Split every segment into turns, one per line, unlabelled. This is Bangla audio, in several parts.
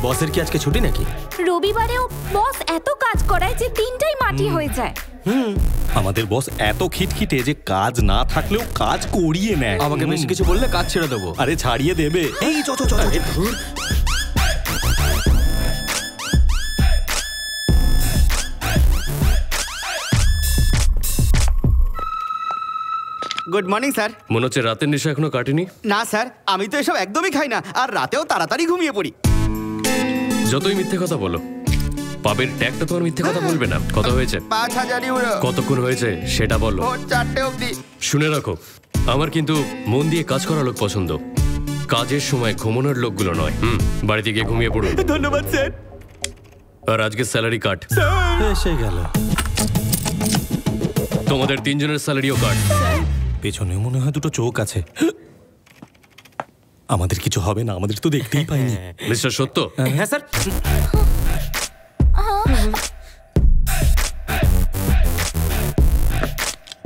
বসের কি আজকে ছুটি নাকি?
রবিবারেও বস এত কাজ করায় যে দিনটাই মাটি হয়ে যায়।
আমাদের বস এত খিটখিটে যে কাজ না থাকলেও কাজ করিয়ে নেয়।
আমাকে বেশি কিছু বললে কাজ ছেড়ে দেবো।
আরে ছাড়িয়ে দেবে। এই চ।
Good morning sir.
মনে হচ্ছে রাতের নেশা এখনো কাটেনি।
না স্যার, আমি তো এসব একদমই খাই না, আর রাতেও তাড়াতাড়ি ঘুমিয়ে পড়ি।
যতই মিথ্যে কথা বলো, পাবের ট্যাগটা তোমার মিথ্যে কথা বলবে না। কত হয়েছে?
5000 ইউরো।
কতক্ষণ হয়েছে সেটা বলো।
4টে অবধি।
শুনে রাখো, আমার কিন্তু মন দিয়ে কাজ করা লোক পছন্দ, কাজের সময় ঘুমানোর লোকগুলো নয়। বাড়িতে গিয়ে ঘুমিয়ে পড়ুন।
ধন্যবাদ স্যার।
আর আজকে স্যালারি কাট।
এসে গেল।
তোমাদের 3 জনের স্যালারিও কাট।
পেছনে মনে হয় দুটো চোখ আছে। আমাদের কিছু হবে না, আমাদের তো দেখতেই পাইনি।
মিস্টার সত্য।
হ্যাঁ স্যার।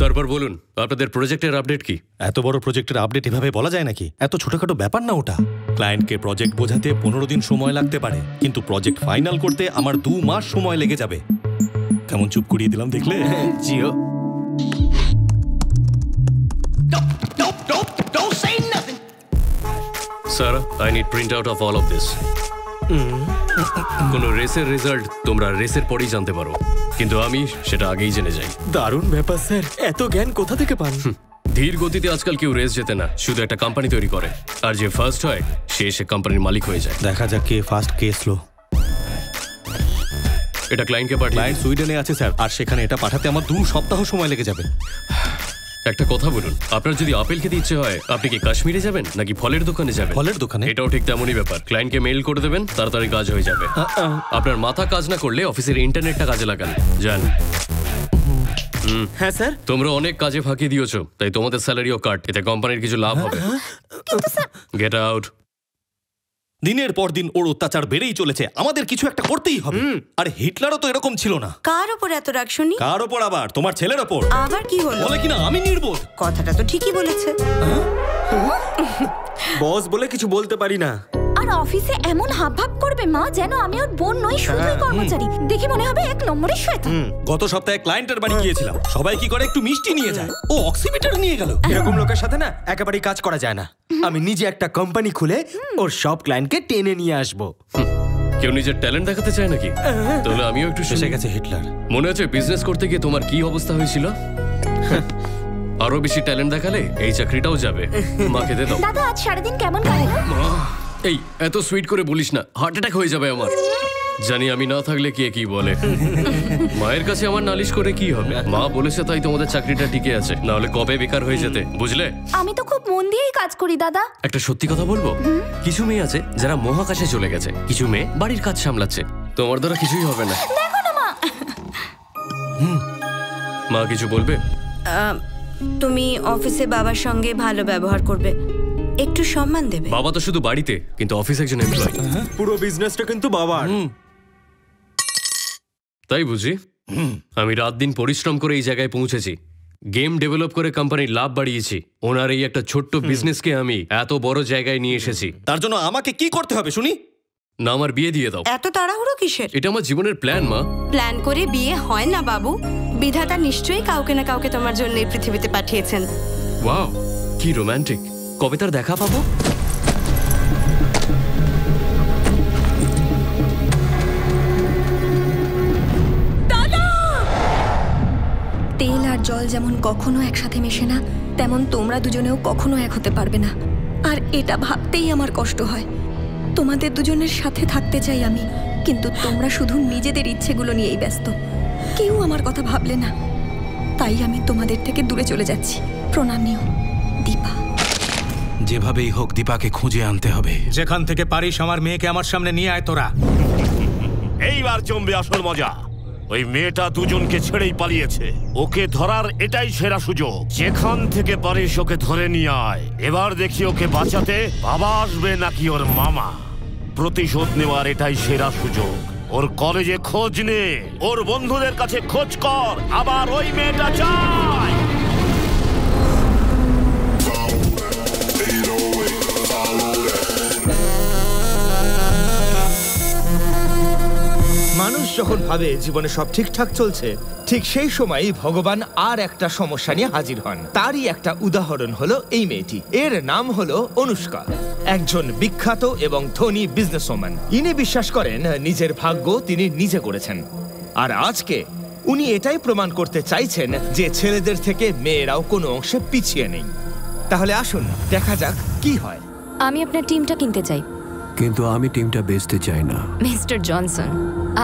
তারপর বলুন, আপনাদের প্রজেক্টের আপডেট কি?
এত বড় প্রজেক্টের আপডেট এভাবে বলা যায় নাকি? এত ছোটখাটো ব্যাপার না ওটা। ক্লায়েন্টকে প্রজেক্ট বোঝাতে 15 দিন সময় লাগতে পারে, কিন্তু প্রজেক্ট ফাইনাল করতে আমার 2 মাস সময় লেগে যাবে। কেমন চুপ করিয়ে দিলাম দেখলে?
Jio.
Sir, I need print out of all of this. কোনো রেসের রেজাল্ট তোমরা রেসের পরেই জানতে পারো, কিন্তু আমি সেটা আগেই জেনে যাই।
দারুণ ব্যাপার স্যার, এত জ্ঞান কোথা থেকে পান?
ধীর গতিতে আজকাল কেউ রেস জেতে না, শুধু একটা কোম্পানি তৈরি করে, আর যে ফার্স্ট হয় সে কোম্পানির মালিক হয়ে যায়।
দেখা যাক কে ফার্স্ট কে স্লো।
এটা ক্লায়েন্টকে পাঠিয়ে।
ক্লায়েন্ট সুইডেনে আছে স্যার, আর সেখানে এটা পাঠাতে আমার 2 সপ্তাহ সময় লেগে যাবে।
একটা কথা বলুন, আপনার যদি আপেল খেতে ইচ্ছে হয়, আপনি কি কাশ্মীরে যাবেন নাকি ফলের দোকানে যাবেন?
ফলের দোকানে?
এটাও ঠিক তেমনই ব্যাপার। ক্লায়েন্টকে মেইল করে দেবেন, তাড়াতাড়ি কাজ হয়ে যাবে। আপনার মাথা কাজ না করলে অফিসের ইন্টারনেটটা কাজে লাগান। যান।
হ্যাঁ স্যার।
তোমরা অনেক কাজে ফাঁকি দিয়েছো, তাই তোমাদের স্যালারিও কাট। এতে কোম্পানির কিছু লাভ হবে। Get out.
দিনের পর দিন ওর অত্যাচার বেড়েই চলেছে, আমাদের কিছু একটা করতেই হবে। আর হিটলারও তো এরকম ছিল না।
কার ওপর এত রাগ শুনি?
কার ওপর আবার? তোমার ছেলের ওপর।
আবার কি হলো?
বলে কিনা আমি নির্বোধ।
কথাটা তো ঠিকই বলেছে।
বস বলে কিছু বলতে পারি না।
আর অফিসে এমন হাবভাব করবে মা যেন আমি ওর বোন নই, শুধুই কর্মচারী। দেখি মনে হবে 1 নম্বরের শয়তান।
গত সপ্তাহে ক্লায়েন্টের বাড়ি গিয়েছিলাম, সবাই কি করে একটু মিষ্টি নিয়ে যায়, ও অক্সিমিটার নিয়ে গেল।
এরকম লোকের সাথে না একেবারেই কাজ করা যায় না। আমি নিজে একটা কোম্পানি খুলে ওর সব ক্লায়েন্টকে টেনে নিয়ে আসবো।
কেউ নিজের ট্যালেন্ট দেখাতে চায় নাকি? তাহলে আমিও একটু
এসে গেছে হিটলার।
মনে আছে বিজনেস করতে গিয়ে তোমার কি অবস্থা হয়েছিল? আরো বেশি ট্যালেন্ট দেখালে এই চাকরিটাও যাবে। মা খেতে দাও।
দাদা আজ সারাদিন কেমন কাটলো?
এই এত সুইট করে বলিস না, হার্ট অ্যাটাক হয়ে যাবে আমার। জানি আমি না থাকলে কে কি বলে। মায়ের কাছে আমার নালিশ করে কি হবে? মা বলেছে তাই তোমাদের চাকরিটা টিকে আছে, না হলে কবে বেকার হয়ে যেতে, বুঝলে?
আমি তো খুব মন দিয়েই কাজ করি দাদা।
একটা সত্যি কথা বলবো, কিছু মেয়ে আছে যারা মহাকাশে চলে গেছে, কিছু মেয়ে বাড়ির কাজ সামলাচ্ছে। তোমার দ্বারা কিছুই হবে না।
দেখো না মা।
মা কিছু বলবে?
তুমি অফিসে বাবার সঙ্গে ভালো ব্যবহার করবে, একটু সম্মান দেবে।
বাবা তো শুধু বাড়িতে, কিন্তু অফিস একজন এমপ্লয়ি।
পুরো বিজনেসটা কিন্তু বাবার।
তাই বুঝি? আমি রাত দিন পরিশ্রম করে এই জায়গায় পৌঁছেছি, গেম ডেভেলপ করে কোম্পানির লাভ বাড়িয়েছি। ওনার এই একটা ছোট্ট বিজনেসকে আমি এত বড় জায়গায় নিয়ে এসেছি।
তার জন্য আমাকে কি করতে হবে শুনি?
না, আমার বিয়ে দিয়ে দাও।
এত তাড়াহুড়ো কিসের?
এটা আমার জীবনের প্ল্যান মা।
প্ল্যান করে বিয়ে হয় না বাবু, বিধাতা নিশ্চয়ই কাউকে না কাউকে তোমার জন্য এই পৃথিবীতে পাঠিয়েছেন।
ওয়াও, কি রোমান্টিক। কবে তার দেখা পাবো?
তেল আর জল যেমন কখনো একসাথে মেশে না, তেমন তোমরা দুজনেও কখনো এক হতে পারবে না। আর এটা ভাবতেই আমার কষ্ট হয়। তোমাদের দুজনের সাথে থাকতে চাই আমি, কিন্তু তোমরা শুধু নিজেদের ইচ্ছেগুলো নিয়েই ব্যস্ত। কেউ আমার কথা ভাবলে না, তাই আমি তোমাদের থেকে দূরে চলে যাচ্ছি। প্রণাম নিও, দীপা।
যেভাবেই হোক দীপাকে খুঁজে আনতে হবে।
যেখান থেকে পারিস আমার মেয়েকে আমার সামনে নিয়ে আয় তোরা।
এইবার জমবে আসল মজা। ওই মেয়েটা দুজনকে ছেড়েই পালিয়েছে, ওকে ধরার এটাই সেরা সুযোগ। যেখান থেকে পারিস ওকে ধরে নিয়ে আয়। এবার দেখি ওকে বাঁচাতে বাবা আসবে নাকি ওর মামা। প্রতিশোধ নেওয়ার এটাই সেরা সুযোগ। ওর কলেজে খোঁজ নে, ওর বন্ধুদের কাছে খোঁজ কর, আবার ওই মেয়েটা চাই।
যখন ভাবে জীবনে সব ঠিকঠাক চলছে, ঠিক সেই সময়ই ভগবান আর একটা সমস্যা নিয়ে হাজির হন। তারই একটা উদাহরণ হলো এই মেয়েটি। এর নাম হলো অনুষ্কা, একজন বিখ্যাত এবং ধনী বিজনেসওম্যান। ইনি বিশ্বাস করেন নিজের ভাগ্য তিনি নিজে করেছেন, আর আজকে উনি এটাই প্রমাণ করতে চাইছেন যে ছেলেদের থেকে মেয়েরাও কোনো অংশে পিছিয়ে নেই। তাহলে আসুন দেখা যাক কি হয়।
আমি আপনার টিমটা কিনতে চাই।
কিন্তু আমি টিমটা বেচতে চাই না।
মিস্টার জনসন,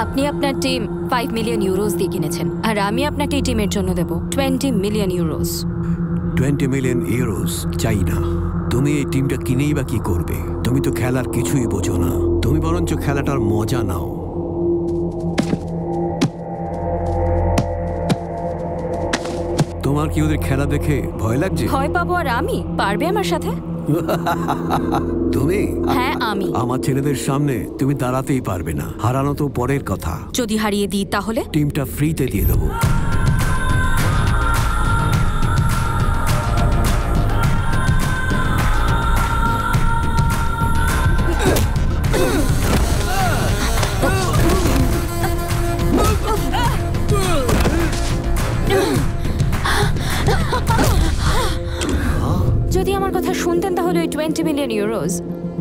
আপনি আপনার টিম 5 মিলিয়ন ইউরোস দিয়ে কিনেছেন, আর আমি আপনাকে এই টিমের জন্য দেব 20 মিলিয়ন ইউরোস।
20 মিলিয়ন ইউরোস চাই না। তুমি এই টিমটা কিনেই বা কি করবে? তুমি তো খেলার কিছুই বোঝো না। তুমি বরঞ্চ খেলাটার মজা নাও। তোমার কি ওদের খেলা দেখে ভয় লাগছে?
ভয় পাবো আর আমি? পারবে আমার সাথে?
তুমি?
হ্যাঁ আমি।
আমার ছেলেদের সামনে তুমি দাঁড়াতেই পারবে না। হারানো তো পরের কথা।
যদি হারিয়ে দিই তাহলে?
টিমটা ফ্রিতে দিয়ে দেবো।
যদি আমার কথা শুনতেন তাহলে ওই 20 মিলিয়ন ইউরোস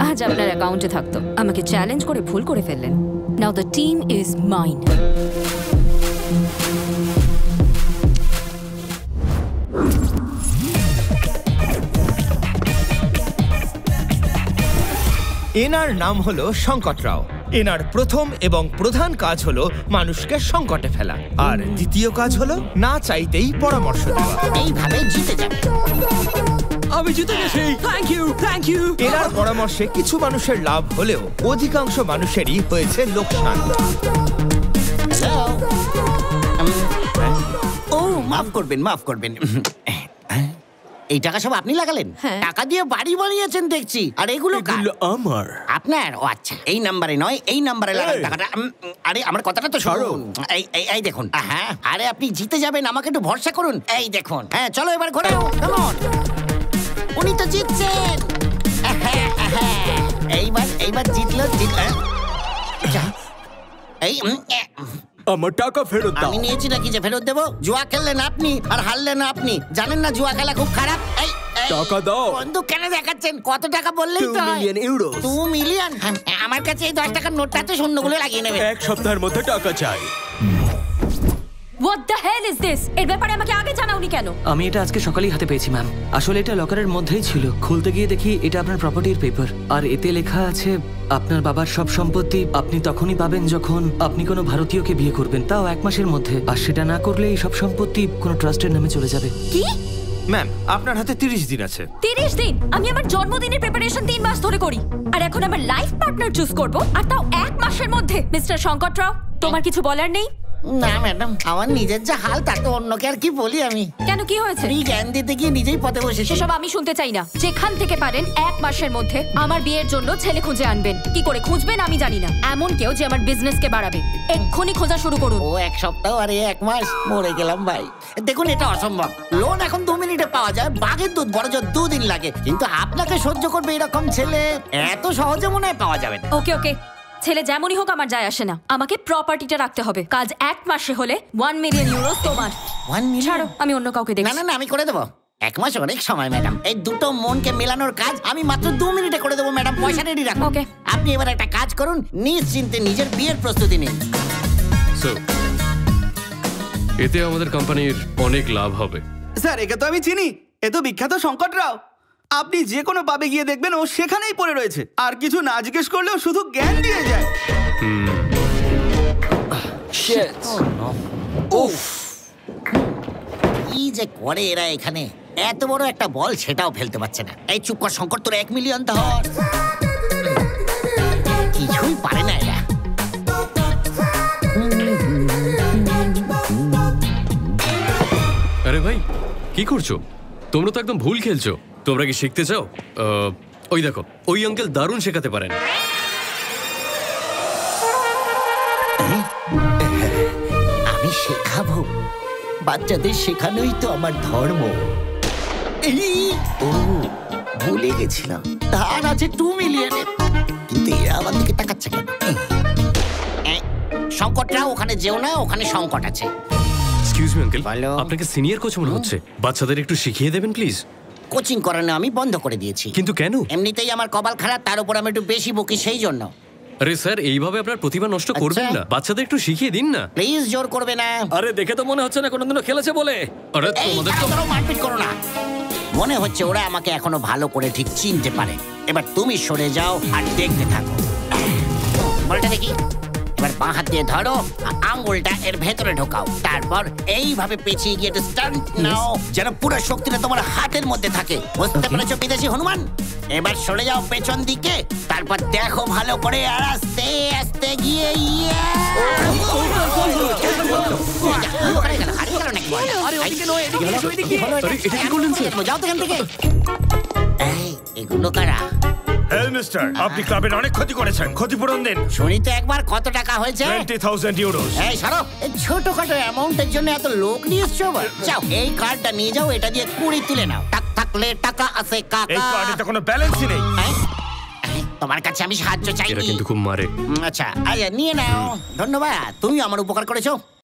আজ আপনার অ্যাকাউন্টে থাকতো। আমাকে চ্যালেঞ্জ করে ভুল করে ফেললেন। নাও দ্য টিম ইজ মাইন।
এনার নাম হলো শঙ্কট রাও। এনার প্রথম এবং প্রধান কাজ হলো মানুষকে সংকটে ফেলা, আর দ্বিতীয় কাজ হলো না চাইতেই পরামর্শ দেওয়া।
এইভাবে জিতে যাবে।
আমি জিতে গেছি। Thank you, thank you.
এনার পরামর্শে কিছু মানুষের লাভ হলেও অধিকাংশ মানুষেরই হয়েছে লোকসান।
ও মাফ করবেন, মাফ করবেন। এই টাকা সব আপনি লাগালেন? টাকা দিয়ে বাড়ি বানিয়েছেন দেখছি। আর এগুলো
আমার।
আপনার? ও আচ্ছা, এই নাম্বারে নয়, এই নাম্বারে লাগান টাকাটা। আরে আমার কথাটা তো শুনুন। এই দেখুন। হ্যাঁ, আরে আপনি জিতে যাবেন, আমাকে একটু ভরসা করুন। এই দেখুন। হ্যাঁ চলো এবার ঘোরাও। কেমন? উনি তো জিতছেন। এইবার জিতলো। এই
আমার টাকা ফেরত দাও।
আমি নিয়েছি নাকি যে ফেরত দেবো? জুয়া খেললেন আপনি আর হারলেন আপনি। জানেন না জুয়া খেলা খুব খারাপ? এই
টাকা দাও।
বন্দুক কেন দেখাচ্ছেন? কত টাকা বললেই তো
2 মিলিয়ন ইউরো।
2 মিলিয়ন? আমার কাছে এই 10 টাকার নোটটা তো শূন্যগুলো লাগিয়ে নেবে।
এক সপ্তাহের মধ্যে টাকা চাই।
What the hell is this? এর ব্যাপারে আমাকে আগে জানাওনি কেন?
আমি এটা আজকে সকালেই হাতে পেয়েছি ম্যাম। আসলে এটা লকারের মধ্যেই ছিল। খুলতে গিয়ে দেখি এটা আপনার প্রপার্টির পেপার, আর এতে লেখা আছে আপনার বাবার সব সম্পত্তি আপনি তখনই পাবেন যখন আপনি কোনো ভারতীয়কে বিয়ে করবেন, তাও 1 মাসের মধ্যে। আর সেটা না করলে এই সব সম্পত্তি কোনো ট্রাস্টের নামে চলে যাবে।
কি?
ম্যাম, আপনার হাতে 30 দিন আছে।
30 দিন? আমি আমার জন্মদিনের প্রিপারেশন 3 মাস ধরে করি, আর এখন আমার লাইফ পার্টনার চুজ করব, আর তাও 1 মাসের মধ্যে। মিস্টার শঙ্কট রাও, তোমার কিছু বলার নেই?
না ম্যাডাম, আমার নিজের যা হাল তাকে অন্যকে আর কি বলি আমি।
কেন, কি হয়েছে?
জ্ঞান দিতে গিয়ে নিজেই পথে বসেছি।
সেসব আমি শুনতে চাই না। যেখান থেকে পারেন 1 মাসের মধ্যে আমার বিয়ের জন্য ছেলে খুঁজে আনবেন। কি করে খুঁজবেন আমি জানি না। এমন কেউ যে আমার বিজনেসকে বাড়াবে। এক্ষুনি খোঁজা শুরু করুন।
ও 1 সপ্তাহ আর 1 মাস? মরে গেলাম ভাই। দেখুন এটা অসম্ভব। লোন এখন 2 মিনিটে পাওয়া যায়, বাঘের দুধ বড় জোর 2 দিন লাগে। কিন্তু আপনাকে সহ্য করবে এরকম ছেলে এত সহজে মনে হয় পাওয়া যাবে না।
ওকে ওকে, ছেলে যেমনই হোক আমার যায় আসে না। আমাকে প্রপার্টিটা রাখতে হবে। কাজ 1 মাসে হলে 1 মিলিয়ন ইউরো তোমার।
1 মিলিয়ন?
ছাড়ো, আমি অন্য কাউকে দেখছি।
না আমি করে দেবো। 1 মাস অনেক সময় ম্যাডাম। এই দুটো মনকে মেলানোর কাজ আমি মাত্র 2 মিনিটে করে দেবো ম্যাডাম। পয়সা রেডি রাখুন।
ওকে,
আপনি এবার একটা কাজ করুন, নিশ্চিন্তে নিজের বিয়ের প্রস্তুতি নিন।
এতে আমাদের কোম্পানির অনেক লাভ হবে।
স্যার, একে তো আমি চিনি। এ তো বিখ্যাত শঙ্কট রাও। আপনি যে কোনো পাবে গিয়ে দেখবেন ও সেখানেই পড়ে রয়েছে, আর কিছু না জিজ্ঞেস করলেও শুধু জ্ঞান দিয়ে যায়।
কি যে করে এরা এখানে। এত বড় একটা বল সেটাও ফেলতে পারছে না। এই চুপ কর শঙ্কর, তোর 1 মিলিয়ন ধর। কিছুই পারে না এরা।
আরে ভাই, কি করছো? তোমরা তো একদম ভুল খেলছো। তোমরা কি শিখতে চাও? ওই দেখো, ওই আঙ্কেল দারুণ শেখাতে পারেন।
আমি শেখাবো? বাচ্চাদের শেখানোই তো আমার ধর্ম। ভুলে গেছিলাম, ধার আছে 2 মিলিয়নের। কিন্তু এরা আমার দিকে তাকাচ্ছে কেন? সংকটরাও ওখানে যেও না, ওখানে সংকট আছে।
এক্সকিউজ মি আঙ্কেল, আপনাকে সিনিয়র কোচ মনে হচ্ছে, বাচ্চাদের একটু শিখিয়ে দেবেন প্লিজ।
কোচিং করানো আমি বন্ধ করে দিয়েছি।
কিন্তু কেন?
এমনিতেই আমার কপাল খারাপ, তার উপর আমি একটু বেশি বকি, সেই জন্য।
আরে স্যার, এইভাবে আপনার প্রতিভা নষ্ট করবেন না, বাচ্চাদের একটু শিখিয়ে দিন না
প্লিজ। জোর করবে না।
আরে দেখে তো মনে হচ্ছে না কোনোদিনও খেলেছে বলে।
আরে তোমাদের তো
মারপিট করো না। মনে হচ্ছে ওরা আমাকে এখনো ভালো করে ঠিক চিনতে পারে। এবার তুমি সরে যাও আর দেখতে থাকো। বলটা দেখি। এবার বাঁ হাত দিয়ে ধরো, আঙ্গুলটা এর ভেতরে ঢোকাও, তারপর এইভাবে পেঁচিয়ে গিয়ে একটু স্টান্ট নাও, যেন পুরো শক্তিটা তোমার হাতের মধ্যে থাকে। বুঝতে পেরেছো বিদেশি হনুমান? এবার সরে যাও পেছন দিকে, তারপর দেখো ভালো করে, আর আস্তে আস্তে গিয়ে যাও তো এখান থেকে। এগুলো কারা?
মিস্টার, আপনি ক্লাবের অনেক ক্ষতি করেছেন, ক্ষতিপূরণ দিন।
শুনি তো একবার কত টাকা হয়েছে?
20,000 ইউরোস।
এই সরো, এই ছোটখাটো অ্যামাউন্টের জন্য এত লোক নিয়ে এসছো? যাও এই কার্ডটা নিয়ে যাও, এটা দিয়ে 20 তুলে নাও। টাক থাকলে টাকা আছে কাকা।
এই কার্ডে তো কোনো ব্যালেন্সই নেই।
তোমার কাছে আমি সাহায্য চাইনি।
এরা কিন্তু খুব মারে।
আচ্ছা, আচ্ছা নিয়ে নাও। ধন্যবাদ, তুমি আমার উপকার করেছো।